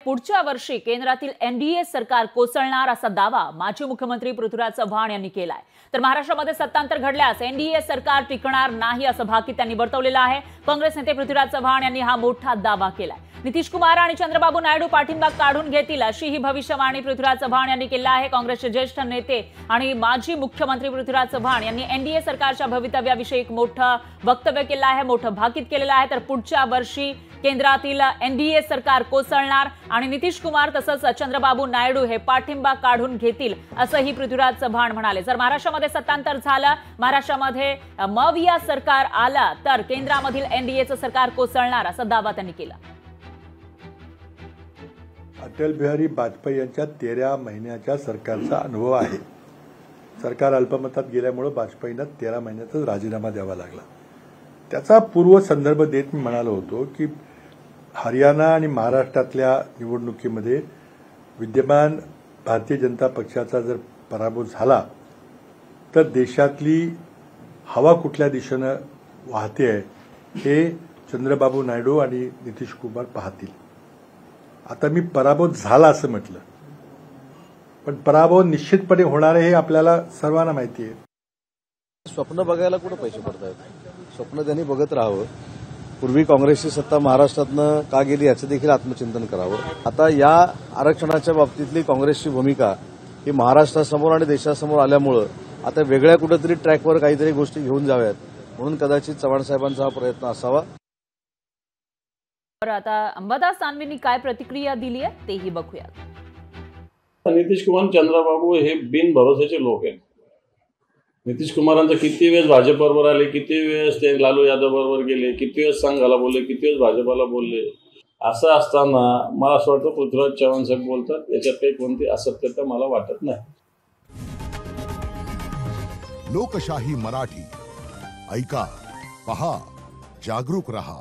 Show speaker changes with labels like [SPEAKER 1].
[SPEAKER 1] पुढच्या वर्षी केंद्रातील एनडीए सरकार कोसळणार असा दावा माजी मुख्यमंत्री पृथ्वीराज चव्हाण यांनी केलाय। तर महाराष्ट्रामध्ये सत्तांतर घडल्यास एनडीए सरकार टिकणार नाही असं भाकीत त्यांनी वर्तवलेलं आहे। काँग्रेस नेते पृथ्वीराज चव्हाण यांनी हा मोठा दावा केलाय। नितीश कुमार आणि चंद्रबाबू नायडू पाठिंबा काढून घेतील अशी ही भविष्यवाणी पृथ्वीराज चव्हाण यांनी केली आहे। काँग्रेसचे ज्येष्ठ नेते आणि माजी मुख्यमंत्री पृथ्वीराज चव्हाण यांनी एनडीए सरकारच्या भवितव्याविषयी एक मोठं वक्तव्य केलं आहे, मोठं भाकीत केलेलं आहे। तर पुढच्या वर्षी केंद्रातील एनडीए सरकार कोसळणार आणि नितीश कुमार तसंच चंद्रबाबू नायडू हे पाठिंबा काढून घेतील असंही पृथ्वीराज चव्हाण म्हणाले। जर महाराष्ट्रामध्ये सत्तांतर झालं, महाराष्ट्रामध्ये मविया सरकार आला तर केंद्रामधील एनडीएचं सरकार कोसळणार असा दावा त्यांनी केला।
[SPEAKER 2] अटल बिहारी वाजपेयी यांच्या 13 महिन्याच्या सरकारचा अनुभव आहे। सरकार अल्पमतात गेल्यामुळे वाजपेयींना 13 महिन्यातच राजीनामा द्यावा लागला। त्याचा पूर्व संदर्भ देत मी म्हणालो होतो की हरियाणा आणि महाराष्ट्रातल्या निवडणुकीमध्ये विद्यमान भारतीय जनता पक्षाचा जर पराभव झाला तर देशातली हवा कुठल्या दिशेनं वाहते आहे हे चंद्रबाबू नायडू आणि नितीश कुमार पाहतील। आता मी पराभव झाला असं म्हटलं, पण पराभव निश्चितपणे होणार आहे हे आपल्याला सर्वांना माहिती आहे।
[SPEAKER 3] स्वप्न बघायला कुठं पैसे पडतात? स्वप्न त्यांनी बघत राहावं। पूर्वी काँग्रेसची सत्ता महाराष्ट्रातनं का गेली याचं देखील आत्मचिंतन करावं। आता या आरक्षणाच्या बाबतीतली काँग्रेसची भूमिका ही महाराष्ट्रासमोर आणि देशासमोर आल्यामुळं आता वेगळ्या कुठेतरी ट्रॅकवर काहीतरी गोष्टी घेऊन जाव्यात म्हणून कदाचित चव्हाण साहेबांचा हा प्रयत्न असावा।
[SPEAKER 1] आता अंबादास दानवेंनी काय प्रतिक्रिया दिली आहे तेही बघूयात।
[SPEAKER 4] नितीश कुमार चंद्रबाबू हे बिनभरोशाचे लोक आहेत। नितीश कुमारांचा किती वेळेस भाजपबरोबर आले, किती वेळेस ते लालू यादव बरोबर गेले, किती वेळेस संघाला बोलले, किती वेळेस भाजपाला बोलले। असं असताना मला असं वाटतं पृथ्वीराज चव्हाण साहेब बोलतात याच्यात काही कोणती असत्यता मला वाटत नाही।
[SPEAKER 5] लोकशाही मराठी ऐका, पहा, जागरूक रहा।